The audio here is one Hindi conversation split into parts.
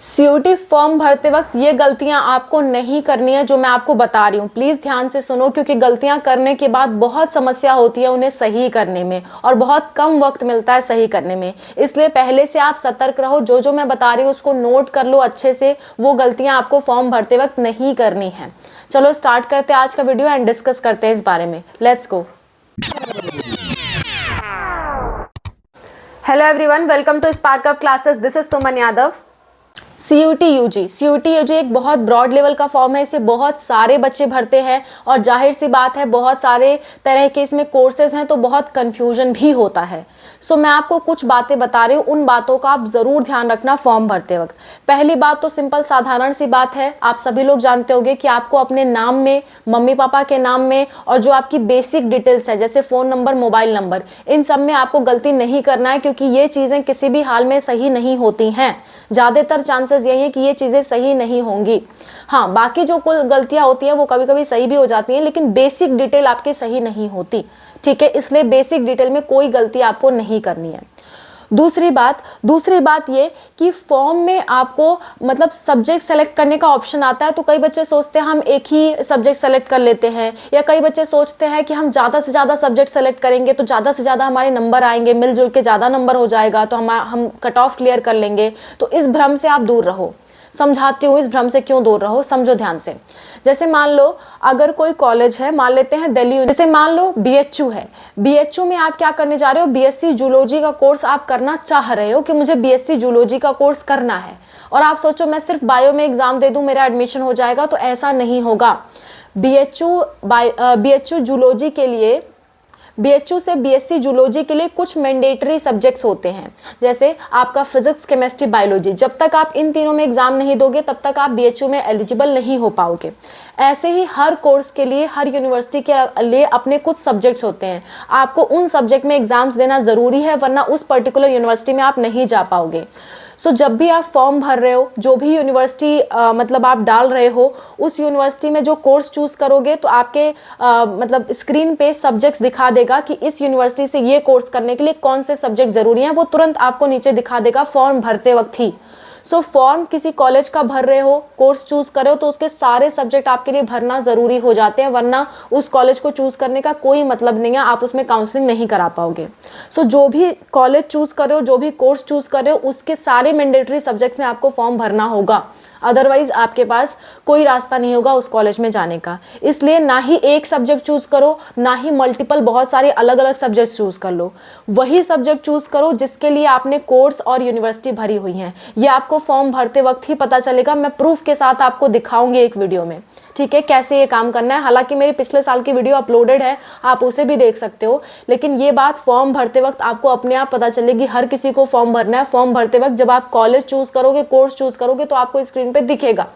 सीयूटी फॉर्म भरते वक्त ये गलतियां आपको नहीं करनी है जो मैं आपको बता रही हूँ। प्लीज़ ध्यान से सुनो, क्योंकि गलतियां करने के बाद बहुत समस्या होती है उन्हें सही करने में और बहुत कम वक्त मिलता है सही करने में। इसलिए पहले से आप सतर्क रहो, जो जो मैं बता रही हूँ उसको नोट कर लो अच्छे से। वो गलतियां आपको फॉर्म भरते वक्त नहीं करनी है। चलो स्टार्ट करते हैं आज का वीडियो एंड डिस्कस करते हैं इस बारे में। Let's go. Hello everyone, welcome to Spark Up classes. This is Suman Yadav. CUET UG एक बहुत ब्रॉड लेवल का फॉर्म है। इसे बहुत सारे बच्चे भरते हैं और जाहिर सी बात है बहुत सारे तरह के इसमें कोर्सेज हैं, तो बहुत कंफ्यूजन भी होता है। सो मैं आपको कुछ बातें बता रही हूँ, उन बातों का आप ज़रूर ध्यान रखना फॉर्म भरते वक्त। पहली बात तो सिंपल साधारण सी बात है, आप सभी लोग जानते होंगे कि आपको अपने नाम में, मम्मी पापा के नाम में और जो आपकी बेसिक डिटेल्स है जैसे फ़ोन नंबर, मोबाइल नंबर, इन सब में आपको गलती नहीं करना है, क्योंकि ये चीज़ें किसी भी हाल में सही नहीं होती हैं। ज़्यादातर चांसेस यही है कि ये चीज़ें सही नहीं होंगी। हाँ, बाकी जो कुछ गलतियाँ होती हैं वो कभी कभी सही भी हो जाती हैं, लेकिन बेसिक डिटेल आपकी सही नहीं होती। ठीक है, इसलिए बेसिक डिटेल में कोई गलती आपको नहीं करनी है। दूसरी बात ये कि फॉर्म में आपको मतलब सब्जेक्ट सेलेक्ट करने का ऑप्शन आता है। तो कई बच्चे सोचते हैं हम एक ही सब्जेक्ट सेलेक्ट कर लेते हैं, या कई बच्चे सोचते हैं कि हम ज़्यादा से ज़्यादा सब्जेक्ट सेलेक्ट करेंगे तो ज़्यादा से ज़्यादा हमारे नंबर आएंगे, मिलजुल के ज़्यादा नंबर हो जाएगा तो हम कट ऑफ क्लियर कर लेंगे। तो इस भ्रम से आप दूर रहो। समझाती हूँ इस भ्रम से क्यों दूर रहो, समझो ध्यान से। जैसे मान लो अगर कोई कॉलेज है, मान लेते हैं दिल्ली, जैसे मान लो बीएचयू है। बीएचयू में आप क्या करने जा रहे हो, बीएससी जूलॉजी का कोर्स आप करना चाह रहे हो कि मुझे बीएससी जूलॉजी का कोर्स करना है, और आप सोचो मैं सिर्फ बायो में एग्जाम दे दूं मेरा एडमिशन हो जाएगा। तो ऐसा नहीं होगा। बीएचयू जूलॉजी के लिए, बीएचयू से बीएससी जूलॉजी के लिए कुछ मैंडेटरी सब्जेक्ट्स होते हैं, जैसे आपका फिजिक्स, केमिस्ट्री, बायोलॉजी। जब तक आप इन तीनों में एग्जाम नहीं दोगे तब तक आप बीएचयू में एलिजिबल नहीं हो पाओगे। ऐसे ही हर कोर्स के लिए, हर यूनिवर्सिटी के लिए अपने कुछ सब्जेक्ट्स होते हैं। आपको उन सब्जेक्ट में एग्जाम्स देना ज़रूरी है, वरना उस पर्टिकुलर यूनिवर्सिटी में आप नहीं जा पाओगे। सो जब भी आप फॉर्म भर रहे हो, जो भी यूनिवर्सिटी मतलब आप डाल रहे हो, उस यूनिवर्सिटी में जो कोर्स चूज़ करोगे तो आपके मतलब स्क्रीन पे सब्जेक्ट्स दिखा देगा कि इस यूनिवर्सिटी से ये कोर्स करने के लिए कौन से सब्जेक्ट ज़रूरी हैं। वो तुरंत आपको नीचे दिखा देगा फॉर्म भरते वक्त ही। सो फॉर्म किसी कॉलेज का भर रहे हो, कोर्स चूज कर रहे हो, तो उसके सारे सब्जेक्ट आपके लिए भरना ज़रूरी हो जाते हैं, वरना उस कॉलेज को चूज़ करने का कोई मतलब नहीं है, आप उसमें काउंसलिंग नहीं करा पाओगे। सो जो भी कॉलेज चूज़ कर रहे हो, जो भी कोर्स चूज़ कर रहे हो, उसके सारे मैंडेटरी सब्जेक्ट्स में आपको फॉर्म भरना होगा। अदरवाइज आपके पास कोई रास्ता नहीं होगा उस कॉलेज में जाने का। इसलिए ना ही एक सब्जेक्ट चूज करो, ना ही मल्टीपल बहुत सारे अलग अलग सब्जेक्ट चूज कर लो। वही सब्जेक्ट चूज करो जिसके लिए आपने कोर्स और यूनिवर्सिटी भरी हुई है। ये आपको फॉर्म भरते वक्त ही पता चलेगा। मैं प्रूफ के साथ आपको दिखाऊंगी एक वीडियो में, ठीक है, कैसे ये काम करना है। हालांकि मेरे पिछले साल की वीडियो अपलोडेड है, आप उसे भी देख सकते हो, लेकिन ये बात फॉर्म भरते वक्त आपको अपने आप पता चलेगी। हर किसी को फॉर्म भरना है। फॉर्म भरते वक्त जब आप कॉलेज चूज करोगे, कोर्स चूज करोगे, तो आपको स्क्रीन पे दिखेगा।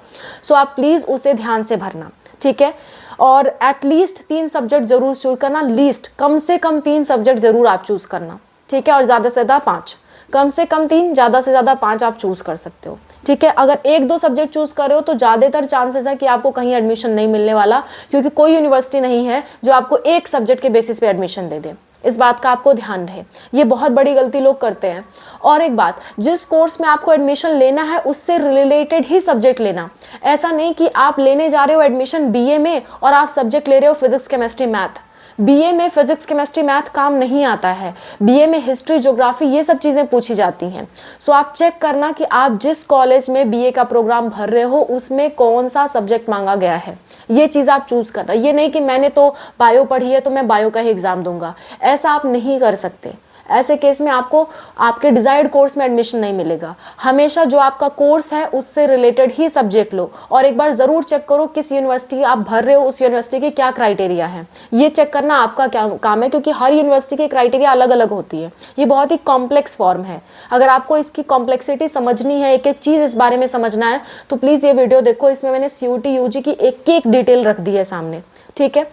सो आप प्लीज उसे ध्यान से भरना, ठीक है। और एटलीस्ट 3 सब्जेक्ट जरूर चूज करना, लीस्ट कम से कम 3 सब्जेक्ट जरूर आप चूज करना, ठीक है। और ज्यादा से ज्यादा 5, कम से कम 3, ज्यादा से ज्यादा 5 आप चूज कर सकते हो, ठीक है। अगर 1-2 सब्जेक्ट चूज कर रहे हो तो ज़्यादातर चांसेस है कि आपको कहीं एडमिशन नहीं मिलने वाला, क्योंकि कोई यूनिवर्सिटी नहीं है जो आपको एक सब्जेक्ट के बेसिस पे एडमिशन दे दे। इस बात का आपको ध्यान रहे, ये बहुत बड़ी गलती लोग करते हैं। और एक बात, जिस कोर्स में आपको एडमिशन लेना है उससे रिलेटेड ही सब्जेक्ट लेना। ऐसा नहीं कि आप लेने जा रहे हो एडमिशन बीए में और आप सब्जेक्ट ले रहे हो फिजिक्स, केमिस्ट्री, मैथ। बीए में फिजिक्स, केमिस्ट्री, मैथ काम नहीं आता है। बीए में हिस्ट्री, ज्योग्राफी, ये सब चीज़ें पूछी जाती हैं। सो आप चेक करना कि आप जिस कॉलेज में बीए का प्रोग्राम भर रहे हो उसमें कौन सा सब्जेक्ट मांगा गया है, ये चीज़ आप चूज करना। ये नहीं कि मैंने तो बायो पढ़ी है तो मैं बायो का ही एग्जाम दूंगा, ऐसा आप नहीं कर सकते। ऐसे केस में आपको आपके डिजायर्ड कोर्स में एडमिशन नहीं मिलेगा। हमेशा जो आपका कोर्स है उससे रिलेटेड ही सब्जेक्ट लो, और एक बार ज़रूर चेक करो किस यूनिवर्सिटी आप भर रहे हो, उस यूनिवर्सिटी के क्या क्राइटेरिया है। ये चेक करना आपका क्या काम है, क्योंकि हर यूनिवर्सिटी की क्राइटेरिया अलग अलग होती है। ये बहुत ही कॉम्प्लेक्स फॉर्म है। अगर आपको इसकी कॉम्प्लेक्सिटी समझनी है, एक एक चीज़ इस बारे में समझना है, तो प्लीज़ ये वीडियो देखो। इसमें मैंने सीयूटी यूजी की एक एक डिटेल रख दी है सामने, ठीक है।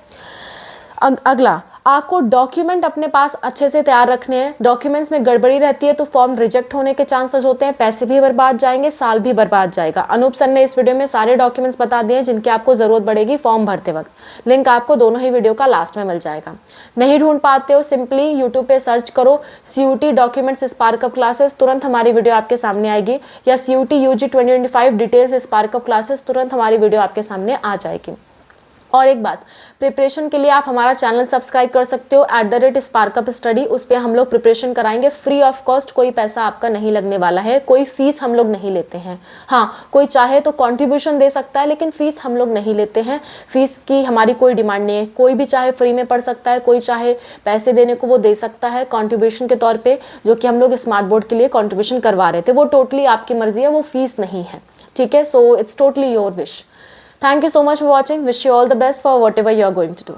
अगला, आपको डॉक्यूमेंट अपने पास अच्छे से तैयार रखने हैं। डॉक्यूमेंट्स में गड़बड़ी रहती है तो फॉर्म रिजेक्ट होने के चांसेस होते हैं, पैसे भी बर्बाद जाएंगे, साल भी बर्बाद जाएगा। अनूप सर ने इस वीडियो में सारे डॉक्यूमेंट्स बता दिए जिनकी आपको जरूरत पड़ेगी फॉर्म भरते वक्त। लिंक आपको दोनों ही वीडियो का लास्ट में मिल जाएगा। नहीं ढूंढ पाते हो, सिंपली यूट्यूब पे सर्च करो CUT डॉक्यूमेंट्स स्पार्कअप क्लासेस, तुरंत हमारी वीडियो आपके सामने आएगी, या CUT UG 2025 डिटेल्स स्पार्कअप क्लासेस, तुरंत हमारी वीडियो आपके सामने आ जाएगी। और एक बात, प्रिपरेशन के लिए आप हमारा चैनल सब्सक्राइब कर सकते हो @स्पार्कअप स्टडी। उस पर हम लोग प्रिपरेशन कराएंगे फ्री ऑफ कॉस्ट, कोई पैसा आपका नहीं लगने वाला है, कोई फीस हम लोग नहीं लेते हैं। हाँ, कोई चाहे तो कंट्रीब्यूशन दे सकता है, लेकिन फीस हम लोग नहीं लेते हैं। फीस की हमारी कोई डिमांड नहीं है, कोई भी चाहे फ्री में पढ़ सकता है, कोई चाहे पैसे देने को वो दे सकता है कंट्रीब्यूशन के तौर पर, जो कि हम लोग स्मार्ट बोर्ड के लिए कंट्रीब्यूशन करवा रहे थे। वो टोटली आपकी मर्जी है, वो फीस नहीं है, ठीक है। So it's totally your wish. Thank you so much for watching. Wish you all the best for whatever you are going to do.